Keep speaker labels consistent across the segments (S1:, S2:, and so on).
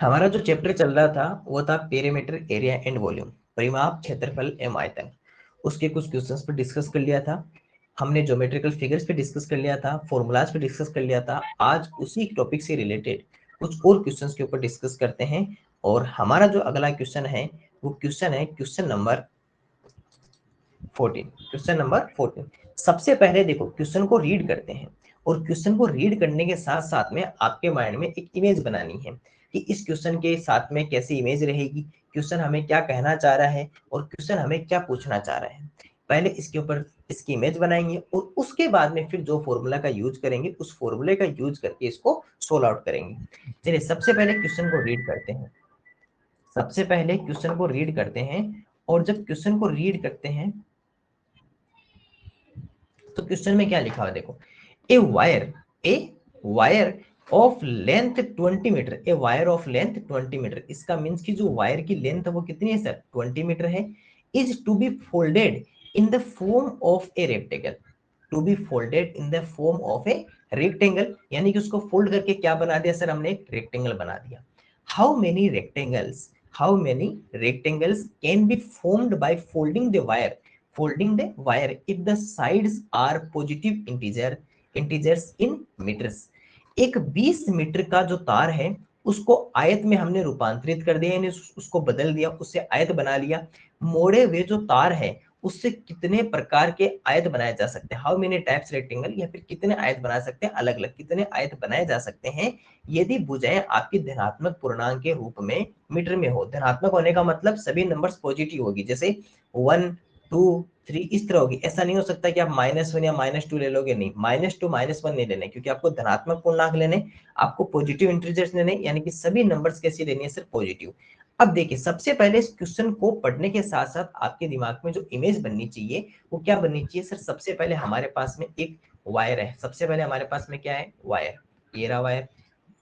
S1: हमारा जो चैप्टर चल रहा था वो था पेरीमीटर, एरिया एंड वॉल्यूम, परिमाप, क्षेत्रफल एवं आयतन। उसके कुछ क्वेश्चंस पे डिस्कस कर लिया था हमने, ज्योमेट्रिकल फिगर्स पे डिस्कस कर लिया था, फॉर्मूलाज पे डिस्कस कर लिया था। आज उसी टॉपिक से रिलेटेड कुछ और क्वेश्चंस के ऊपर डिस्कस करते हैं। और हमारा जो अगला क्वेश्चन है वो क्वेश्चन है क्वेश्चन नंबर 14। Question number 14। सबसे पहले देखो क्वेश्चन को रीड करते हैं, और क्वेश्चन को रीड करने के साथ साथ में आपके माइंड में एक इमेज बनानी है कि इस क्वेश्चन के साथ में कैसी इमेज रहेगी, क्वेश्चन हमें क्या कहना चाह रहा है और क्वेश्चन हमें क्या पूछना चाह रहा है। पहले इसके ऊपर इसकी इमेज बनाएंगे और उसके बाद में फिर जो फॉर्मूला का यूज करेंगे उस फॉर्मूले का यूज करके इसको सोल्व आउट करेंगे। चलिए सबसे पहले क्वेश्चन को रीड करते हैं। सबसे पहले क्वेश्चन को रीड करते हैं, और जब क्वेश्चन को रीड करते हैं तो क्वेश्चन में क्या लिखा हुआ देखो, a wire of length 20 metre, a wire of length 20 metre, इसका मीन्स की जो वायर की लेंथ है वो कितनी है सर, 20 मीटर है। Is to be folded in the form of a rectangle, to be folded in the form of a rectangle, यानी कि उसको फोल्ड करके क्या बना दिया सर, हमने एक रेक्टेंगल बना दिया। How many rectangles, how many rectangles can be formed by folding the wire, folding the wire if the sides are positive integers in meters। एक 20 मीटर का जो तार है उसको आयत में हमने रूपांतरित कर दिया, यानी उसको बदल दिया, उससे आयत बना लिया। मोड़े हुए जो तार है उससे कितने प्रकार के आयत बनाए जा सकते हैं, हाउ मेनी टाइप्स रेक्टेंगल, या फिर कितने आयत बना सकते हैं, अलग अलग कितने आयत बनाए जा सकते हैं यदि भुजाएं आपकी धनात्मक पूर्णांक के रूप में मीटर में हो। धनात्मक होने का मतलब सभी नंबर्स पॉजिटिव होगी, जैसे 1 2 3 इस तरह होगी। ऐसा नहीं हो सकता कि आप -1 या -2 ले लोगे, नहीं, -2 -1 नहीं लेने, क्योंकि आपको धनात्मक पूर्णांक लेने, आपको पॉजिटिव इंटीजर्स लेने, यानी कि सभी नंबर्स कैसी लेनी है सर, पॉजिटिव। अब देखिए सबसे पहले इस क्वेश्चन को पढ़ने के साथ साथ आपके दिमाग में जो इमेज बननी चाहिए वो क्या बननी चाहिए सर, सबसे पहले हमारे पास में एक वायर है, सबसे पहले हमारे पास में क्या है, वायर, ये रहा वायर।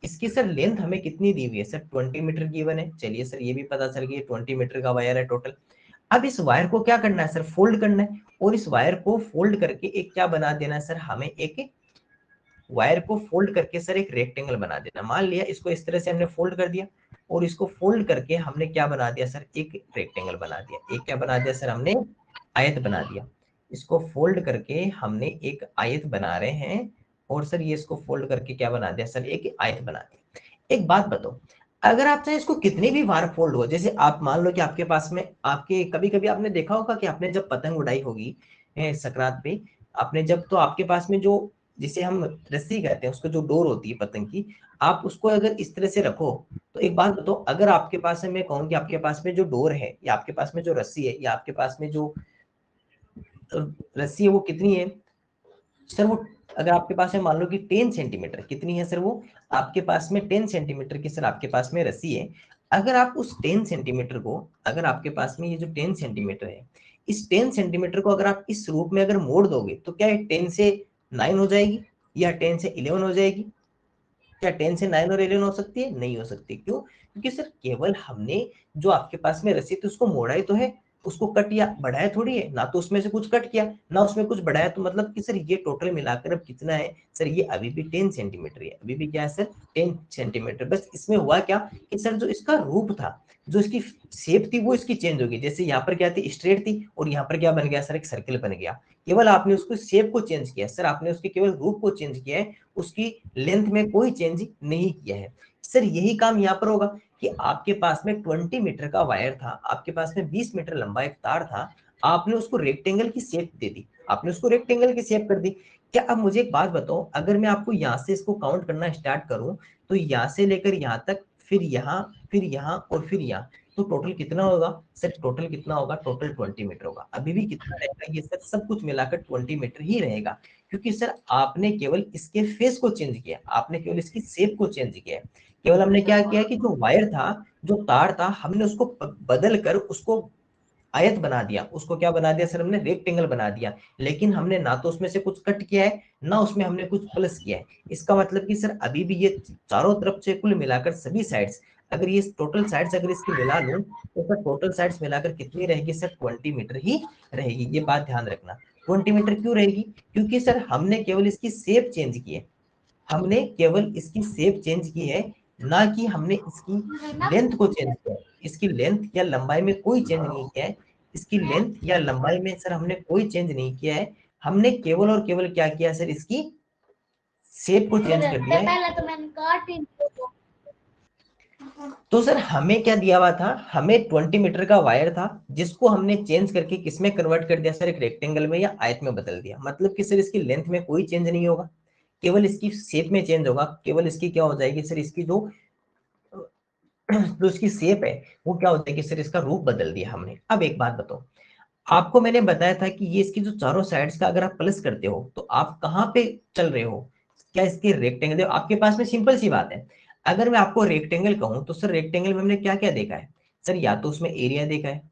S1: इसकी सर लेंथ हमें कितनी दी हुई है सर, 20 मीटर गिवन है। चलिए सर ये भी पता चल गया 20 मीटर का वायर है टोटल। अब इस वायर को क्या करना है सर, फोल्ड करना है, और इस वायर को फोल्ड करके एक क्या बना देना है सर, हमें एक वायर को फोल्ड करके सर एक रेक्टेंगल बना देना। मान लिया इसको इस तरह से हमने फोल्ड कर दिया, और इसको फोल्ड करके हमने क्या बना दिया सर, एक रेक्टेंगल बना दिया। एक क्या बना दिया सर, हमने आयत बना दिया। इसको फोल्ड करके हमने एक आयत बना रहे हैं, और सर ये इसको फोल्ड करके क्या बना दिया सर, एक आयत बना दिया। एक बात बताओ, अगर आप चाहे इसको कितनी भी बार फोल्ड हो, जैसे आप मान लो कि आपके पास में, आपके कभी कभी आपने देखा होगा कि आपने जब पतंग उड़ाई होगी संक्रांत पे, आपने जब, तो आपके पास में जो, जिसे हम रस्सी कहते हैं, उसको जो डोर होती है पतंग की, आप उसको अगर इस तरह से रखो, तो एक बात बताओ, अगर आपके पास में, मैं कहूँ कि आपके पास में जो डोर है, या आपके पास में जो रस्सी है, या आपके पास में जो रस्सी है वो कितनी है सर, वो अगर आपके पास है मान लो कि 10 सेंटीमीटर, कितनी है सर वो, आपके पास में 10 सेंटीमीटर की सर आपके पास में रस्सी है। अगर आप उस 10 सेंटीमीटर को, अगर आपके पास में ये जो 10 सेंटीमीटर है, इस 10 सेंटीमीटर को अगर आप इस रूप में अगर मोड़ दोगे तो क्या ये 10 से 9 हो जाएगी, या 10 से 11 हो जाएगी? क्या 10 से 9 और 11 हो सकती है? नहीं हो सकती। क्यों? क्योंकि सर केवल हमने जो आपके पास में रस्सी थी उसको मोड़ा ही तो है, उसको कट या बढ़ाया थोड़ी है ना, तो उसमें से कुछ कट किया ना उसमें कुछ बढ़ाया, तो मतलब कि सर ये टोटल मिलाकर अब कितना है सर, ये अभी भी 10 सेंटीमीटर है, अभी भी क्या है सर, 10 सेंटीमीटर। बस इसमें हुआ क्या कि सर जो इसका रूप था, जो इसकी शेप थी वो इसकी चेंज होगी, जैसे यहाँ पर क्या थी, स्ट्रेट थी, और यहाँ पर क्या बन गया सर, एक सर्किल बन गया। केवल आपने उसको शेप को चेंज किया सर, आपने उसके केवल रूप को चेंज किया है, उसकी लेंथ में कोई चेंज नहीं किया है। सर यही काम यहाँ पर होगा कि आपके पास में 20 मीटर का वायर था, आपके पास में 20 मीटर लंबा एक तार था, आपने उसको रेक्टेंगल की शेप दे दी, आपने उसको रेक्टेंगल की शेप कर दी। क्या, अब मुझे एक बात बताओ, अगर मैं आपको यहाँ से इसको काउंट करना स्टार्ट करूं, तो यहाँ से लेकर यहाँ तक, फिर यहाँ, फिर यहाँ और फिर यहाँ, तो टोटल कितना होगा सर, टोटल कितना होगा, टोटल 20 मीटर होगा। अभी भी कितना रहेगा ये सर, सब कुछ मिलाकर 20 मीटर ही रहेगा, क्योंकि सर आपने केवल इसके फेस को चेंज किया, आपने केवल इसकी शेप को चेंज किया। केवल हमने क्या किया कि जो वायर था, जो तार था, हमने उसको बदल कर उसको आयत बना दिया, उसको क्या बना दिया सर, हमने रेक्टेंगल बना दिया। लेकिन हमने ना तो उसमें से कुछ कट किया है, ना उसमें हमने कुछ प्लस किया है। इसका मतलब कि सर अभी भी ये चारों तरफ से कुल मिलाकर सभी साइड्स, अगर ये टोटल साइड्स अगर इसकी मिला लूं, तो सर टोटल साइड्स मिलाकर कितनी रहेगी सर, 20 मीटर ही रहेगी। ये बात ध्यान रखना। 20 मीटर क्यों रहेगी? क्योंकि सर हमने केवल इसकी शेप चेंज की है, हमने केवल इसकी शेप चेंज की है, ना कि हमने इसकी लेंथ को चेंज किया। इसकी लेंथ या लंबाई में कोई चेंज नहीं किया है। इसकी लेंथ या लंबाई में सर हमने कोई चेंज नहीं किया है। हमने केवल और केवल क्या किया सर, इसकी शेप को चेंज कर दिया है।
S2: पहले तो मैंने काट ही
S1: तो सर हमें क्या दिया हुआ था, हमें 20 मीटर का वायर था, जिसको हमने चेंज करके किसमें कन्वर्ट कर दिया सर, एक रेक्टेंगल में या आयत में बदल दिया। मतलब कि सर इसकी लेंथ में कोई चेंज नहीं होगा, केवल इसकी शेप में चेंज होगा। केवल इसकी क्या हो जाएगी सर, इसकी जो इसकी शेप है वो क्या हो जाएगी सर, इसका रूप बदल दिया हमने। अब एक बात बताओ, आपको मैंने बताया था कि ये इसकी जो चारों साइड्स का अगर आप प्लस करते हो तो आप कहाँ पे चल रहे हो, क्या इसके रेक्टेंगल आपके पास में। सिंपल सी बात है, अगर मैं आपको रेक्टेंगल कहूं तो सर रेक्टेंगल में हमने क्या क्या देखा है सर, या तो उसमें एरिया देखा है,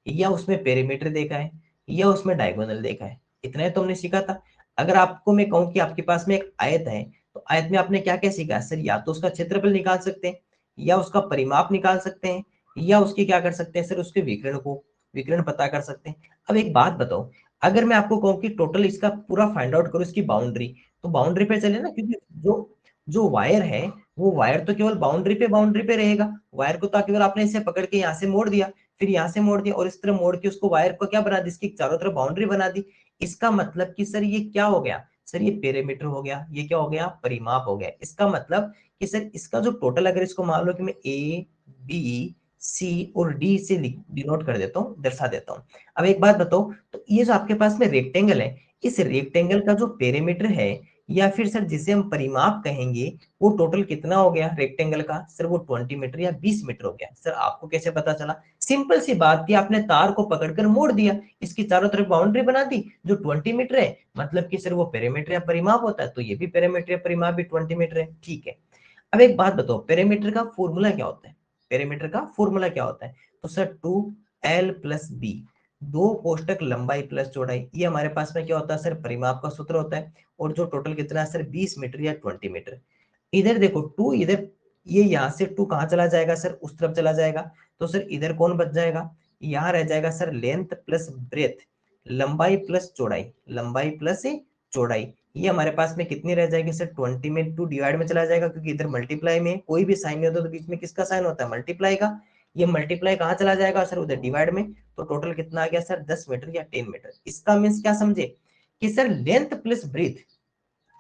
S1: या उसमें पेरीमीटर देखा है, या उसमें डायगोनल देखा है। इतना ही तो हमने सीखा था। अगर आपको मैं कहूँ कि आपके पास में एक आयत है, तो आयत में आपने क्या क्या सीखा है सर, या तो उसका क्षेत्रफल निकाल सकते हैं, या उसका परिमाप निकाल सकते हैं, या उसकी क्या कर सकते हैं सर, उसके विकर्ण पता कर सकते हैं। अब एक बात बताओ, अगर मैं आपको कहूँ कि टोटल इसका पूरा फाइंड आउट करो इसकी बाउंड्री, तो बाउंड्री पे चले ना, क्योंकि जो जो वायर है वो वायर तो केवल बाउंड्री पे रहेगा। वायर को तो केवल आपने इसे पकड़ के यहाँ से मोड़ दिया, फिर यहाँ से मोड़ दिया, और इस तरह मोड़ के उसको वायर को क्या बना दी, इसकी चारों तरफ बाउंड्री बना दी। इसका मतलब कि सर ये क्या हो गया सर, ये पेरीमीटर हो गया, ये क्या हो गया, परिमाप हो गया। इसका मतलब कि सर इसका जो टोटल, अगर इसको मान लो कि मैं ए बी सी और डी से डिनोट कर देता हूँ, दर्शा देता हूँ। अब एक बात बताओ, तो ये जो आपके पास में रेक्टेंगल है, इस रेक्टेंगल का जो पेरीमीटर है, या फिर सर जिसे हम परिमाप कहेंगे, वो टोटल कितना हो गया रेक्टेंगल का सर, वो 20 मीटर या 20 मीटर हो गया। सर आपको कैसे पता चला, सिंपल सी बात थी, आपने तार को पकड़कर मोड़ दिया, इसकी चारों तरफ बाउंड्री बना दी जो 20 मीटर है। मतलब कि सर वो पेरीमीटर या परिमाप होता है, तो ये भी पेरीमीटर या परिमाप भी 20 मीटर है। ठीक है, अब एक बात बताओ, पेरीमीटर का फॉर्मूला क्या होता है, पेरीमीटर का फॉर्मूला क्या होता है, तो सर 2l+b, दो कोष्टक लंबाई प्लस चौड़ाई, ये हमारे पास में क्या होता है सर, परिमाप का सूत्र होता है। और जो टोटल कितना है सर, 20 मीटर या 20 मीटर। इधर देखो टू, इधर ये यहाँ से टू कहाँ चला जाएगा सर, उस तरफ चला जाएगा। तो सर इधर कौन बच जाएगा, यहाँ रह जाएगा सर लेंथ प्लस ब्रेथ, लंबाई प्लस चौड़ाई, लंबाई प्लस चौड़ाई। ये हमारे पास में कितनी रह जाएगी सर, 20 में 2 डिवाइड में चला जाएगा, क्योंकि इधर मल्टीप्लाई में कोई भी साइन नहीं होता तो बीच में किसका साइन होता है, मल्टीप्लाई का। ये मल्टीप्लाई कहाँ चला जाएगा सर, उधर डिवाइड में। तो टोटल कितना आ गया सर, 10 मीटर या 10 मीटर। इसका मीन्स क्या समझे कि सर लेंथ प्लस ब्रेथ,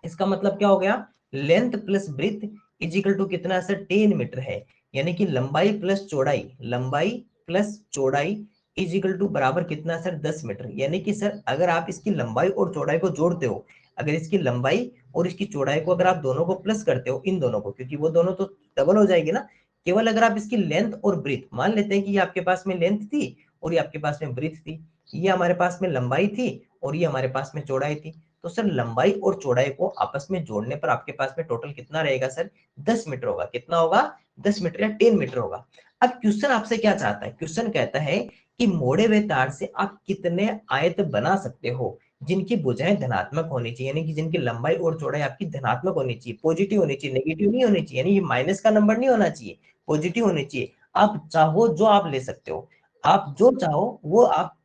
S1: इसका मतलब क्या हो गया, length plus breadth is equal to कितना सर, 10 मीटर है। यानी कि लंबाई प्लस चौड़ाई, लंबाई प्लस चौड़ाई इज इक्वल टू बराबर कितना सर, 10 मीटर। यानी कि सर अगर आप इसकी लंबाई और चौड़ाई को जोड़ते हो, अगर इसकी लंबाई और इसकी चौड़ाई को अगर आप दोनों को प्लस करते हो, इन दोनों को, क्योंकि वो दोनों तो डबल हो जाएगी ना। केवल अगर आप इसकी लेंथ और ब्रेथ मान लेते हैं कि ये आपके पास में लेंथ थी और ये आपके पास में ब्रेथ थी, ये हमारे पास में लंबाई थी और ये हमारे पास में चौड़ाई थी। तो सर लंबाई और चौड़ाई को आपस में जोड़ने पर आपके पास में टोटल कितना रहेगा सर, 10 मीटर होगा। कितना होगा, 10 मीटर या 10 मीटर होगा। अब क्वेश्चन आपसे क्या चाहता है, क्वेश्चन कहता है कि मोड़े हुए तार से आप कितने आयत बना सकते हो जिनकी भुजाएं धनात्मक होनी चाहिए, यानी कि जिनकी लंबाई और चौड़ाई आपकी धनात्मक होनी चाहिए, पॉजिटिव होनी चाहिए, नेगेटिव नहीं होनी चाहिए, यानी ये माइनस का नंबर नहीं होना चाहिए, पॉजिटिव होनी चाहिए। आप चाहो जो आप ले सकते हो, आप जो चाहो वो आप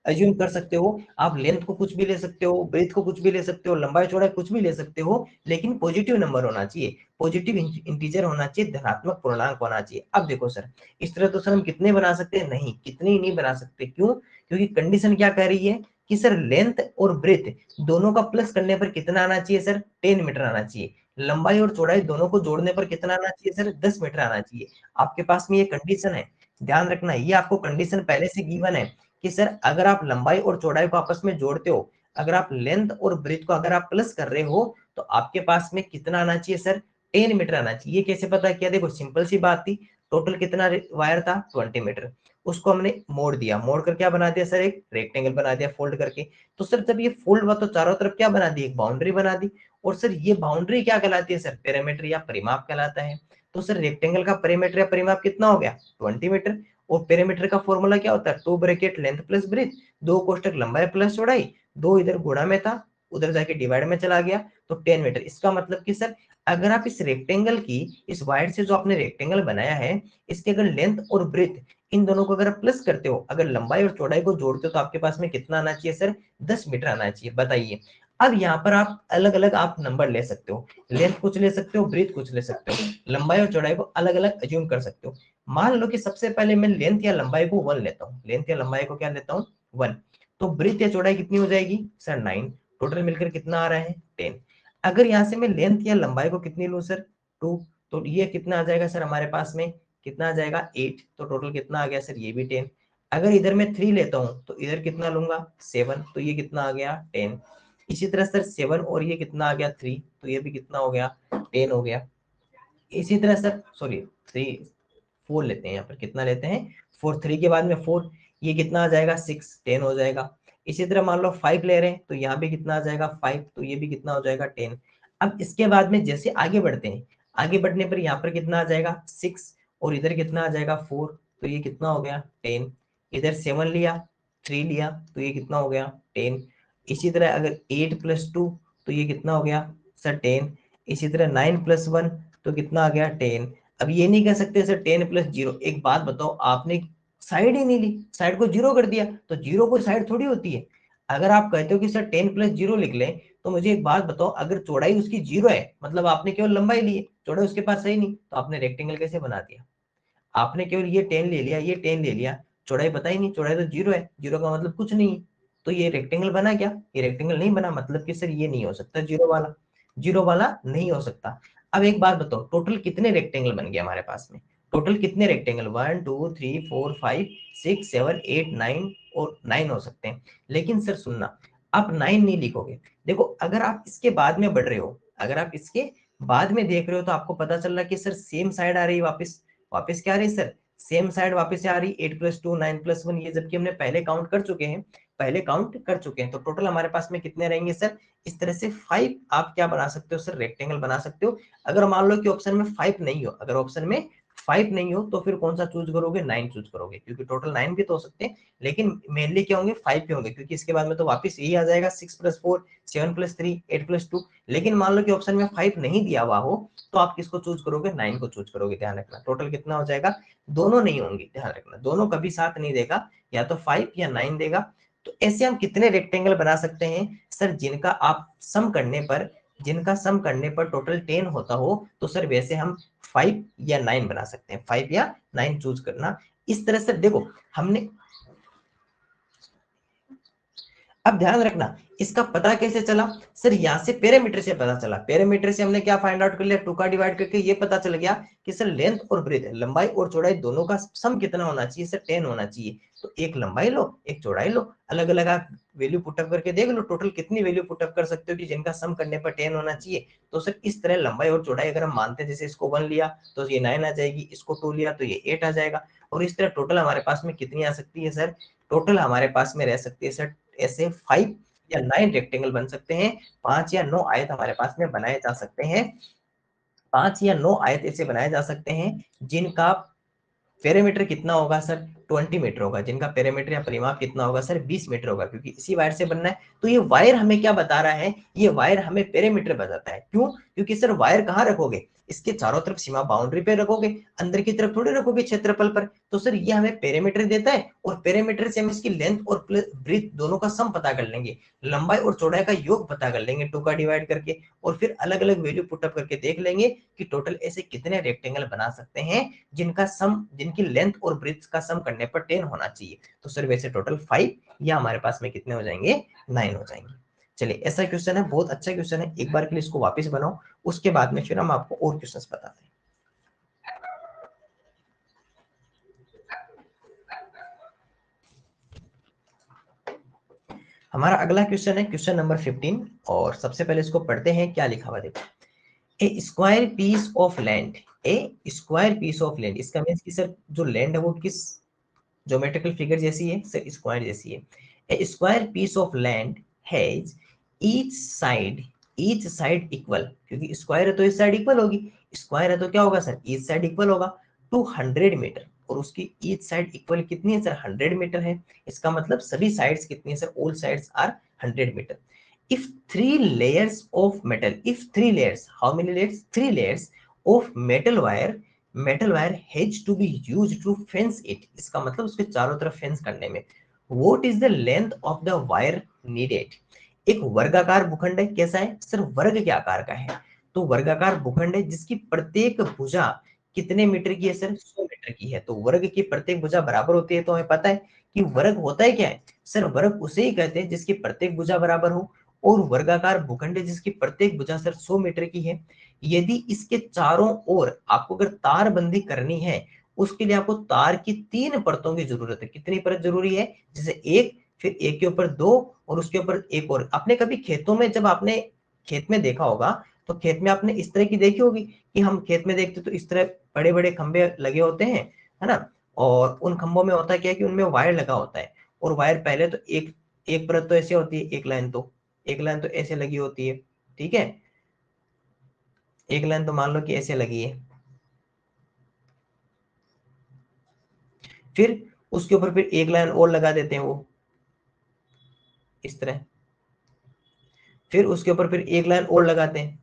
S1: अज्यूम कर सकते हो। आप लेंथ को कुछ भी ले सकते हो, ब्रेथ को कुछ भी ले सकते हो, लंबाई चौड़ाई कुछ भी ले सकते हो, लेकिन पॉजिटिव नंबर होना चाहिए, पॉजिटिव इंटीजर होना चाहिए, धनात्मक पूर्णांक होना चाहिए। अब देखो सर, इस तरह तो सर हम कितने बना सकते हैं, नहीं कितने ही नहीं बना सकते। क्यों, क्योंकि कंडीशन क्या कह रही है कि सर लेंथ और ब्रेथ दोनों का प्लस करने पर कितना आना चाहिए सर, 10 मीटर आना चाहिए। लंबाई और चौड़ाई दोनों को जोड़ने पर कितना आना चाहिए सर, 10 मीटर आना चाहिए। आपके पास में ये कंडीशन है, ध्यान रखना, ये आपको कंडीशन पहले से गिवन है कि सर अगर आप लंबाई और चौड़ाई को आपस में जोड़ते हो, अगर आप लेंथ और ब्रेथ को अगर आप प्लस कर रहे हो, तो आपके पास में कितना आना चाहिए सर, 10 मीटर आना चाहिए। ये कैसे पता किया, देखो सिंपल सी बात थी, टोटल कितना वायर था, 20 मीटर, उसको हमने मोड़ दिया, मोड़ कर क्या बना दिया सर, एक रेक्टेंगल बना दिया फोल्ड करके। तो सर जब ये फोल्ड हुआ तो चारों तरफ क्या बना दी, एक बाउंड्री बना दी। और सर ये बाउंड्री क्या कहलाती है सर, पेरीमीटर या परिमाप कहलाता है। तो सर रेक्टेंगल का पेरीमीटर या परिमाप कितना हो गया, 20 मीटर। और पेरीमीटर का फॉर्मूला क्या होता है, 2 ब्रैकेट लेंथ प्लस ब्रेथ, दो कोष्टक लंबाई प्लस चौड़ाई, दो इधर गुणा में था, उधर जाके डिवाइड में चला गया, तो 10 मीटर। इसका मतलब कि सर अगर आप इस रेक्टेंगल की, इस वायर से जो आपने रेक्टेंगल बनाया है, इसके अगर लेंथ और ब्रेथ इन दोनों को अगर आप प्लस करते हो, अगर लंबाई और चौड़ाई को जोड़ते हो, तो आपके पास में कितना आना चाहिए सर, 10 मीटर आना चाहिए। बताइए, अब यहाँ पर आप अलग अलग आप नंबर ले सकते हो, लेंथ कुछ ले सकते हो, ब्रीथ कुछ ले सकते हो, लंबाई और चौड़ाई को अलग अलग अज्यूम कर सकते हो। मान लो कि सबसे पहले मैं लेंथ या लंबाई को 1 लेता हूँ, लेंथ या लंबाई को क्या लेता हूँ 1, तो ब्रीथ या चौड़ाई कितनी हो जाएगी सर 9, टोटल मिलकर कितना आ रहा है 10। अगर यहाँ से मैं लेंथ या लंबाई को कितनी लूँ सर 2, तो ये कितना आ जाएगा सर हमारे पास में, कितना आ जाएगा 8, तो टोटल कितना आ गया सर ये भी 10। अगर इधर मैं 3 लेता हूँ तो इधर कितना लूंगा 7, तो ये कितना आ गया 10। इसी तरह सर 7 और ये कितना आ गया 3, तो ये भी कितना हो गया 10 हो गया। इसी तरह सर सॉरी 3 4 लेते हैं, यहाँ पर कितना लेते हैं 4, 3 के बाद में 4, ये कितना आ जाएगा 6, 10 हो जाएगा। इसी तरह मान लो 5 ले रहे हैं तो यहाँ भी कितना आ जाएगा 5, तो ये भी कितना हो जाएगा 10। अब इसके बाद में जैसे आगे बढ़ते हैं, आगे बढ़ने पर यहाँ पर कितना आ जाएगा 6 और इधर कितना आ जाएगा 4, तो ये कितना हो गया 10। इधर 7 लिया, 3 लिया, तो ये कितना हो गया 10। इसी तरह अगर 8 + 2 तो ये कितना हो गया सर 10। इसी तरह 9 + 1 तो कितना आ गया 10। अब ये नहीं कह सकते सर 10 + 0, एक बात बताओ, आपने साइड ही नहीं ली, साइड को 0 कर दिया, तो 0 को साइड थोड़ी होती है। अगर आप कहते हो कि सर 10 + 0 लिख लें, तो मुझे एक बात बताओ, अगर चौड़ाई उसकी 0 है मतलब आपने केवल लंबाई ली है, चौड़ाई उसके पास सही नहीं, तो आपने रेक्टेंगल कैसे बना दिया? आपने केवल ये 10 ले लिया, ये 10 ले लिया, चौड़ाई पता ही नहीं, चौड़ाई तो 0 है, 0 का मतलब कुछ नहीं है, तो ये रेक्टेंगल बना क्या? ये रेक्टेंगल नहीं बना, मतलब कि सर ये नहीं हो सकता 0 वाला, 0 वाला नहीं हो सकता। अब एक बात बताओ, टोटल कितने रेक्टेंगल बन गए हमारे पास में? टोटल कितने रेक्टेंगल, 1 2 3 4 5 6 7 8 9, और 9 हो सकते हैं। लेकिन सर सुनना, आप 9 नहीं लिखोगे। देखो अगर आप इसके बाद में बढ़ रहे हो, अगर आप इसके बाद में देख रहे हो, तो आपको पता चल रहा है कि सर सेम साइड आ रही है वापस, वापस क्या आ रही है सर सेम साइड वापस से आ रही, 8 + 2 9 + 1, ये जबकि हमने पहले काउंट कर चुके हैं, पहले काउंट कर चुके हैं, तो टोटल हमारे पास में कितने रहेंगे सर? इस तरह से 5 आप क्या बना सकते हो सर, रेक्टेंगल बना सकते हो। अगर मान लो कि ऑप्शन में 5 नहीं हो, अगर ऑप्शन में 5 नहीं हो तो फिर कौन सा चूज करोगे? 9 चूज करोगे, क्योंकि टोटल 9 भी तो हो सकते हैं, लेकिन मेनली क्या होंगे 5 के होंगे, क्योंकि इसके बाद में तो वापस यही आ जाएगा 6 + 4 7 + 3 8 + 2। लेकिन मान लो कि ऑप्शन में 5 नहीं दिया हुआ हो, तो आप किसको चूज करोगे? 9 को चूज करोगे। ध्यान रखना टोटल कितना हो जाएगा, दोनों नहीं होंगे, ध्यान रखना दोनों कभी साथ नहीं देगा, या तो 5 या 9 देगा। तो ऐसे हम कितने रेक्टेंगल बना सकते हैं सर, जिनका आप सम करने पर, जिनका सम करने पर टोटल 10 होता हो, तो सर वैसे हम 5 या 9 बना सकते हैं, 5 या 9 चूज करना। इस तरह से देखो हमने, अब ध्यान रखना इसका पता कैसे चला सर, यहाँ से पैरामीटर से पता चला, पैरामीटर से हमने क्या फाइंड आउट कर लिया, 2 का डिवाइड करके ये पता चल गया कि सर लेंथ और ब्रेथ, लंबाई और चौड़ाई दोनों का सम कितना होना चाहिए सर, 10 होना चाहिए। तो एक लंबाई लो एक चौड़ाई लो, अलग अलग आप वैल्यू पुटअप करके देख लो टोटल कितनी वैल्यू पुटअप कर सकते हो कि जिनका सम करने पर 10 होना चाहिए। तो सर इस तरह लंबाई और चौड़ाई अगर हम मानते हैं, जैसे इसको 1 लिया तो ये 9 आ जाएगी, इसको 2 लिया तो ये 8 आ जाएगा, और इस तरह टोटल हमारे पास में कितनी आ सकती है सर, टोटल हमारे पास में रह सकती है सर ऐसे 5 या 9 रेक्टेंगल बन सकते हैं, 5 या 9 आयत हमारे पास में बनाए जा सकते हैं, 5 या 9 आयत ऐसे बनाए जा सकते हैं जिनका पेरीमीटर कितना होगा सर 20 मीटर होगा, जिनका पेरीमीटर या परिमाप कितना होगा सर 20 मीटर होगा, क्योंकि इसी वायर से बनना है। तो ये वायर हमें क्या बता रहा है, ये वायर हमें पेरीमीटर बताता है। क्यों? क्योंकि सर वायर कहाँ रखोगे, इसके चारों तरफ सीमा बाउंड्री पे रखोगे, अंदर की तरफ थोड़ी रखोगे क्षेत्रफल पर। तो सर ये हमें पेरीमीटर देता है, और पेरीमीटर से हम इसकी लेंथ और ब्रीथ दोनों का सम पता कर लेंगे, लंबाई और चौड़ाई का योग पता कर लेंगे 2 का डिवाइड करके, और फिर अलग अलग वैल्यू पुटअप करके देख लेंगे कि टोटल ऐसे कितने रेक्टेंगल बना सकते हैं जिनका सम, जिनकी लेंथ और ब्रेथ का सम करने पर 10 होना चाहिए। तो सर वैसे टोटल 5 या हमारे पास में कितने हो जाएंगे 9 हो जाएंगे। चलिए ऐसा क्वेश्चन है, बहुत अच्छा क्वेश्चन है, एक बार के लिए इसको वापस बनाओ, उसके बाद में फिर हम आपको और क्वेश्चंस बताते हैं। हमारा अगला क्वेश्चन है क्वेश्चन नंबर 15, और सबसे पहले इसको पढ़ते हैं क्या लिखा हुआ देखो। A square piece of land, a square piece of land, इसका मीन्स कि सर जो लैंड है वो किस ज्योमेट्रिकल फिगर जैसी है सर, स्क्वायर जैसी है। A square piece of land has each side equal, क्योंकि स्क्वायर है तो इस साइड इक्वल होगी, स्क्वायर है तो क्या होगा सर ईच साइड इक्वल होगा, टू 100 मीटर, और उसकी ईच साइड इक्वल कितनी है सर 100 मीटर है। इसका मतलब सभी साइड्स कितनी है sir, all sides are 100 metre. if three layers of metal, if three layers, how many layers, 3 layers of metal wire has to be used to fence it, इसका मतलब उसके चारों तरफ फेंस करने में, what is the length of the wire needed, एक वर्गाकार भूखंड है, कैसा है सर, वर्ग के आकार का है। तो वर्गाकार भूखंड है जिसकी प्रत्येक भुजा कितने मीटर की है सर, 100 मीटर की है। तो वर्ग की प्रत्येक भुजा बराबर होती है। तो हमें पता है कि वर्ग होता है क्या है सर, वर्ग उसे ही कहते हैं जिसकी प्रत्येक भुजा बराबर हो। और वर्गाकार भूखंड है जिसकी प्रत्येक भुजा सर 100 मीटर की है। यदि इसके चारों ओर आपको अगर तार बंदी करनी है, उसके लिए आपको तार की 3 परतों की जरूरत है। कितनी परत जरूरी है, जैसे एक, फिर एक के ऊपर 2, और उसके ऊपर एक और। आपने कभी खेतों में, जब आपने खेत में देखा होगा, तो खेत में आपने इस तरह की देखी होगी कि हम खेत में देखते तो इस तरह बड़े बड़े खंभे लगे होते हैं, है ना। और उन खंभों में होता क्या है कि उनमें वायर लगा होता है। और वायर पहले तो एक एक परत तो ऐसे होती है, एक लाइन तो ऐसे लगी होती है, ठीक है। एक लाइन तो मान लो कि ऐसे लगी है। फिर उसके ऊपर फिर एक लाइन और लगा देते हैं वो इस तरह। फिर उसके ऊपर फिर एक लाइन और लगाते हैं,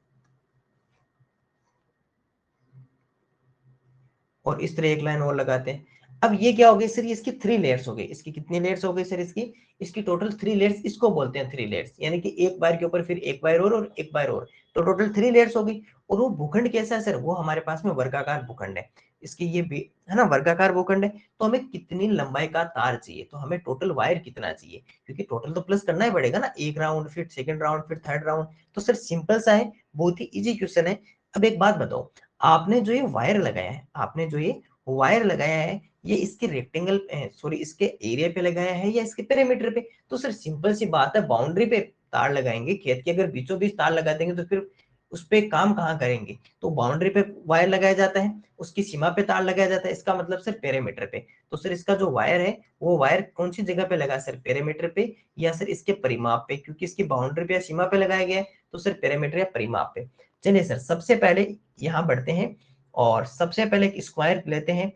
S1: और इस तरह एक लाइन और लगाते हैं। अब ये क्या हो गई सर, ये इसकी 3 लेयर्स हो गई। इसकी कितनी लेयर्स हो गई सर, इसकी इसकी टोटल 3 लेयर्स। इसको बोलते हैं 3 लेयर्स, यानी कि एक वायर के ऊपर फिर एक वायर और एक वायर और। तो टोटल 3 लेयर्स हो गई। और वो भूखंड कैसा है सर, वो हमारे पास में वर्गाकार भूखंड है। इसकी ये भी है ना, वर्गाकार भूखंड है। तो हमें कितनी लंबाई का तार चाहिए, तो हमें टोटल वायर कितना चाहिए, क्योंकि टोटल तो प्लस करना ही पड़ेगा ना, एक राउंड, फिर सेकंड राउंड, फिर थर्ड राउंड। तो सर सिंपल सा है, बहुत ही इजी क्वेश्चन है। अब एक बात बताओ, आपने जो ये वायर लगाया है, आपने जो ये वायर लगाया है, ये इसके रेक्टेंगल, सॉरी, इसके एरिया पे लगाया है या इसके पेरीमीटर पे। तो सर सिंपल सी बात है, बाउंड्री पे तार लगाएंगे। खेत के अगर बीचों बीच तार लगा देंगे तो फिर उस पे काम कहाँ करेंगे। तो बाउंड्री पे वायर लगाया जाता है, उसकी सीमा पे तार लगाया जाता है, इसका मतलब सर पेरीमीटर पे। तो सर इसका जो वायर है, वो वायर कौन सी जगह पे लगा सर, पेरीमीटर पे या सर इसके परिमाप पे, क्योंकि इसकी बाउंड्री पे या सीमा पे लगाया गया है। तो सर पेरीमीटर या परिमाप पे। चलिए सर, सबसे पहले यहाँ बढ़ते हैं, और सबसे पहले एक स्क्वायर लेते हैं।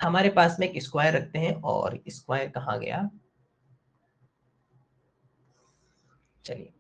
S1: हमारे पास में एक स्क्वायर रखते हैं, और स्क्वायर कहाँ गया, चलिए।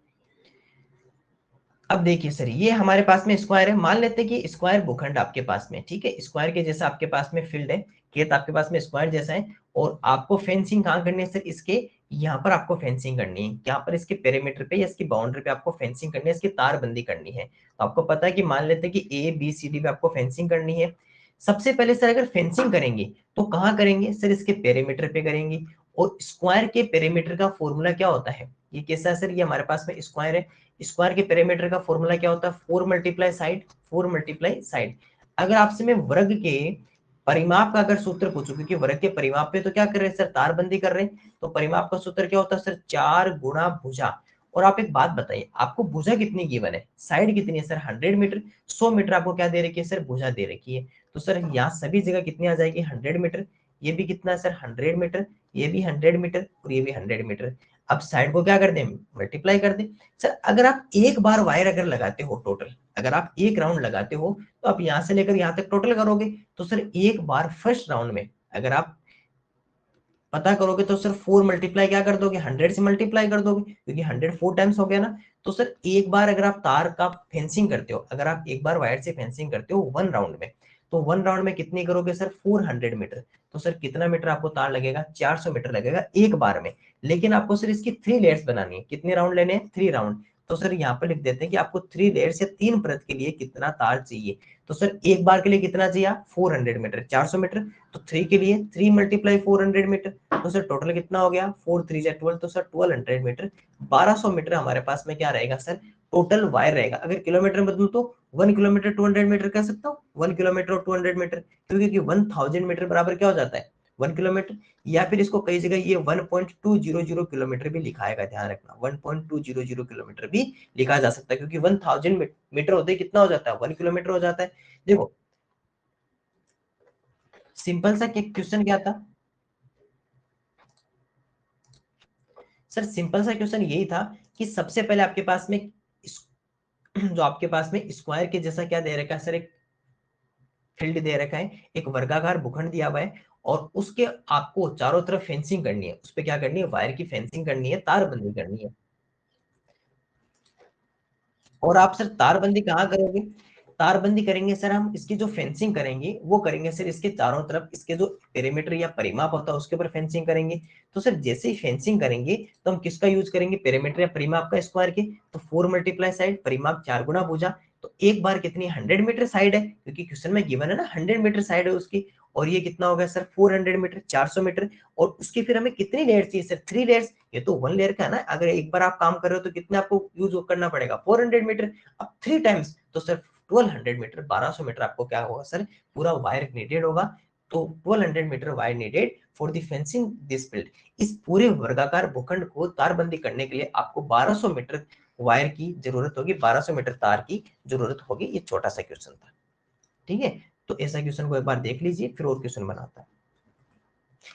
S1: अब देखिए सर, ये हमारे पास में स्क्वायर है। मान लेते हैं कि स्क्वायर भूखंड आपके पास में, ठीक है, स्क्वायर के जैसा आपके पास में फील्ड है, खेत आपके पास में स्क्वायर जैसा है। और आपको फेंसिंग कहाँ करनी है सर, इसके यहाँ पर आपको फेंसिंग करनी है, यहाँ पर इसके पेरीमीटर पे या इसकी बाउंड्री पे आपको फेंसिंग करनी है, इसकी तारबंदी करनी है। तो आपको पता है कि मान लेते हैं कि ए बी सी डी पे आपको फेंसिंग करनी है। सबसे पहले सर अगर फेंसिंग करेंगे तो कहाँ करेंगे सर, इसके पेरीमीटर पे करेंगे। और स्क्वायर के पेरीमीटर का फॉर्मूला क्या होता है, ये कैसा है सर, ये हमारे पास में स्क्वायर है। स्क्वायर के पेरीमीटर का फॉर्मूला क्या होता है, 4 मल्टीप्लाई साइड, 4 मल्टीप्लाई साइड। अगर आपसे मैं वर्ग के परिमाप का अगर सूत्र पूछूं, क्योंकि वर्ग के परिमाप पे तो क्या कर रहे हैं सर, तारबंदी कर रहे हैं, तो परिमाप का सूत्र क्या होता है सर, 4 गुणा भुजा। और आप एक बात बताइए, आपको भुजा कितनी गिवन है, साइड कितनी है सर, 100 मीटर। 100 मीटर आपको क्या दे रखी है सर, भुजा दे रखी है। तो सर यहाँ सभी जगह कितनी आ जाएगी, 100 मीटर। ये भी कितना है सर, 100 मीटर। ये भी 100 मीटर, और ये भी 100 मीटर। अब साइड को क्या कर दें, मल्टीप्लाई कर दें। सर अगर आप एक बार वायर अगर लगाते हो टोटल, अगर आप एक राउंड लगाते हो, तो आप यहां से लेकर यहां तक टोटल करोगे। तो सर एक बार फर्स्ट राउंड में अगर आप पता करोगे, तो सर 4 मल्टीप्लाई क्या कर दोगे, 100 से मल्टीप्लाई कर दोगे, क्योंकि 100 4 टाइम्स हो गया ना। तो सर एक बार अगर आप तार का फेंसिंग करते हो, अगर आप एक बार वायर से फेंसिंग करते हो 1 राउंड में, तो 1 राउंड में कितनी करोगे सर, 400 मीटर। तो सर कितना मीटर आपको तार लगेगा, 400 मीटर लगेगा एक बार में। लेकिन आपको सर इसकी 3 लेयर्स बनानी है, कितने राउंड लेने हैं, 3 राउंड। तो सर यहाँ पर लिख देते हैं कि आपको 3 लेयर्स या 3 परत के लिए कितना तार चाहिए। तो सर एक बार के लिए कितना चाहिए, 400 मीटर, 400 मीटर। तो 3 के लिए 3 मल्टीप्लाई 400 मीटर। तो सर टोटल कितना हो गया, 4 3 जा 12, तो सर 1200 मीटर, 1200 मीटर हमारे पास में क्या रहेगा सर, टोटल वायर रहेगा। अगर किलोमीटर में बदलूं तो 1 किलोमीटर 200 मीटर कह सकता हूँ, 1 किलोमीटर और 200 मीटर, क्योंकि 1000 मीटर बराबर क्या हो जाता है, 1 किलोमीटर। या फिर इसको कई जगह ये 1.200 किलोमीटर भी लिखाएगा, ध्यान रखना, 1.200 किलोमीटर भी लिखा जा सकता है, क्योंकि 1000 मीटर होते ही कितना हो जाता है, 1 किलोमीटर हो जाता है। देखो सिंपल सा क्वेश्चन क्या था सर, सिंपल सा क्वेश्चन यही था कि सबसे पहले आपके पास में जो आपके पास में स्क्वायर के जैसा क्या दे रखा है सर, एक फील्ड दे रखा है, एक वर्गाकार भूखंड दिया हुआ है। और उसके आपको चारों तरफ फेंसिंग करनी है, उस पर क्या करनी है, वायर की फेंसिंग करनी है, तारबंदी करनी है। और आप सर तारबंदी कहाँ करोगे, तारबंदी करेंगे सर, हम इसकी जो फेंसिंग करेंगे वो करेंगे सर इसके चारों तरफ, इसके जो पेरीमीटर या परिमाप होता है उसके ऊपर फेंसिंग करेंगे। तो सर जैसे ही फेंसिंग करेंगे तो हम किसका यूज करेंगे, पेरीमीटर या परिमाप का स्क्वायर के। तो 4 मल्टीप्लाई साइड, परिमाप 4 गुना भुजा, तो एक बार कितनी 100 मीटर साइड है, क्योंकि क्वेश्चन में गिवन है ना 100 मीटर साइड है उसकी। और ये कितना हो गया सर 400 मीटर, 400 मीटर। और उसकी फिर हमें कितनी लेयर चाहिए सर, 3 लेयर्स। ये तो 1 लेयर का है ना, अगर एक बार आप काम कर रहे हो तो कितने आपको यूज करना पड़ेगा, 400 मीटर। अब 3 टाइम्स तो सर 1200 मीटर, 1200 मीटर आपको क्या होगा सर, पूरा वायर नीडेड होगा। तो 1200 metre wire needed for the fencing this field. इस पूरे वर्गाकार भूखंड को तारबंदी करने के लिए आपको 1200 मीटर वायर की जरूरत होगी, 1200 मीटर तार की जरूरत होगी। ये छोटा सा क्वेश्चन था, ठीक है। तो ऐसा क्वेश्चन को एक बार देख लीजिए, फिर और क्वेश्चन बनाता है।